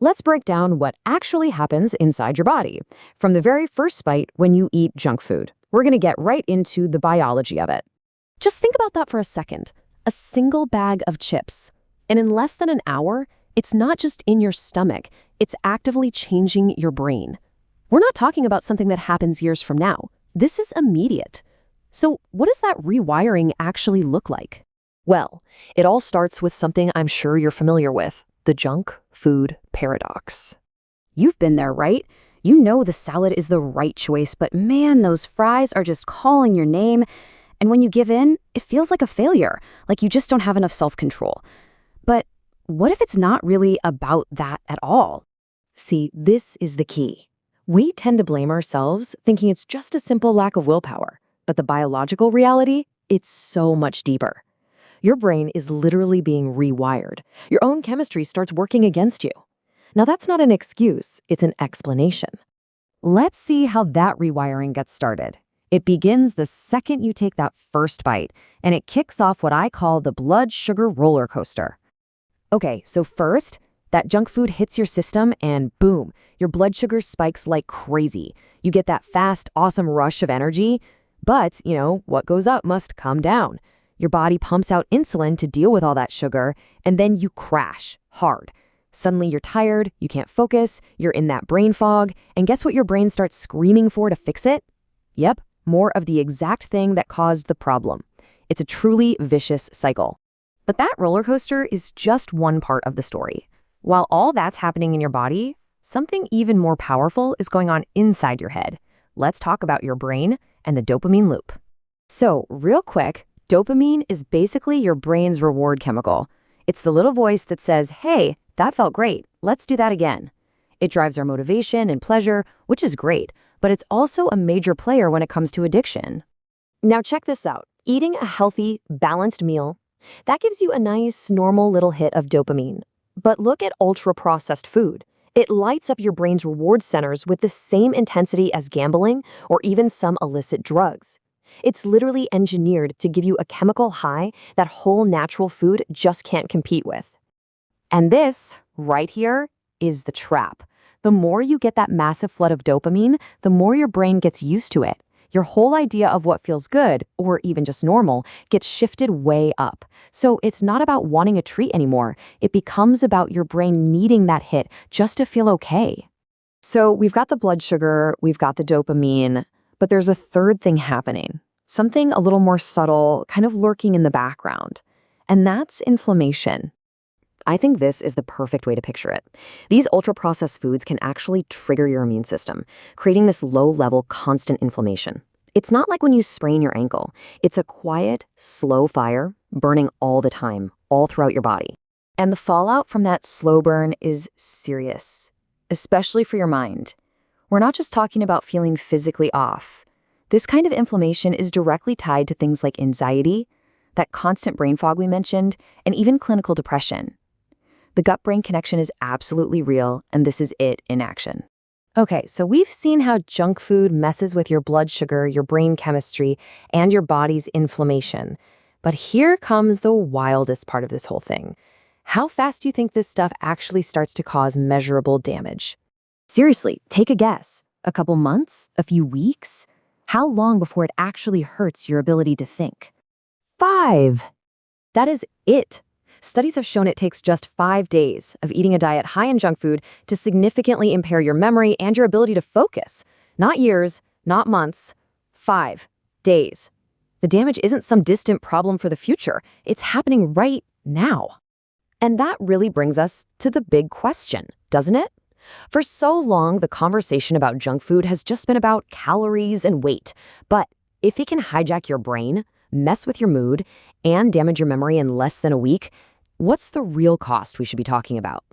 Let's break down what actually happens inside your body. From the very first bite when you eat junk food, we're going to get right into the biology of it. Just think about that for a second. A single bag of chips. And in less than an hour, it's not just in your stomach, it's actively changing your brain. We're not talking about something that happens years from now. This is immediate. So what does that rewiring actually look like? Well, it all starts with something I'm sure you're familiar with, the junk food paradox. You've been there, right? You know the salad is the right choice, but man, those fries are just calling your name. And when you give in, it feels like a failure, like you just don't have enough self-control. But what if it's not really about that at all? See, this is the key. We tend to blame ourselves, thinking it's just a simple lack of willpower. But the biological reality, it's so much deeper. Your brain is literally being rewired. Your own chemistry starts working against you. Now, that's not an excuse, it's an explanation. Let's see how that rewiring gets started. It begins the second you take that first bite, and it kicks off what I call the blood sugar roller coaster. Okay, so first, that junk food hits your system and boom, your blood sugar spikes like crazy. You get that fast, awesome rush of energy, but, what goes up must come down. Your body pumps out insulin to deal with all that sugar, and then you crash hard. Suddenly you're tired, you can't focus, you're in that brain fog, and guess what your brain starts screaming for to fix it? Yep, more of the exact thing that caused the problem. It's a truly vicious cycle. But that roller coaster is just one part of the story. While all that's happening in your body, something even more powerful is going on inside your head. Let's talk about your brain and the dopamine loop. So, real quick, dopamine is basically your brain's reward chemical. It's the little voice that says, hey, that felt great, let's do that again. It drives our motivation and pleasure, which is great, but it's also a major player when it comes to addiction. Now check this out. Eating a healthy, balanced meal, that gives you a nice, normal little hit of dopamine. But look at ultra-processed food. It lights up your brain's reward centers with the same intensity as gambling or even some illicit drugs. It's literally engineered to give you a chemical high that whole natural food just can't compete with. And this, right here, is the trap. The more you get that massive flood of dopamine, the more your brain gets used to it. Your whole idea of what feels good, or even just normal, gets shifted way up. So it's not about wanting a treat anymore. It becomes about your brain needing that hit just to feel okay. So we've got the blood sugar, we've got the dopamine, but there's a third thing happening. Something a little more subtle, kind of lurking in the background. And that's inflammation. I think this is the perfect way to picture it. These ultra-processed foods can actually trigger your immune system, creating this low-level, constant inflammation. It's not like when you sprain your ankle. It's a quiet, slow fire, burning all the time, all throughout your body. And the fallout from that slow burn is serious, especially for your mind. We're not just talking about feeling physically off. This kind of inflammation is directly tied to things like anxiety, that constant brain fog we mentioned, and even clinical depression. The gut-brain connection is absolutely real, and this is it in action. Okay, so we've seen how junk food messes with your blood sugar, your brain chemistry, and your body's inflammation. But here comes the wildest part of this whole thing. How fast do you think this stuff actually starts to cause measurable damage? Seriously, take a guess. A couple months? A few weeks? How long before it actually hurts your ability to think? 5. That is it. Studies have shown it takes just 5 days of eating a diet high in junk food to significantly impair your memory and your ability to focus. Not years, not months, 5 days. The damage isn't some distant problem for the future. It's happening right now. And that really brings us to the big question, doesn't it? For so long, the conversation about junk food has just been about calories and weight. But if it can hijack your brain, mess with your mood, and damage your memory in less than a week, what's the real cost we should be talking about?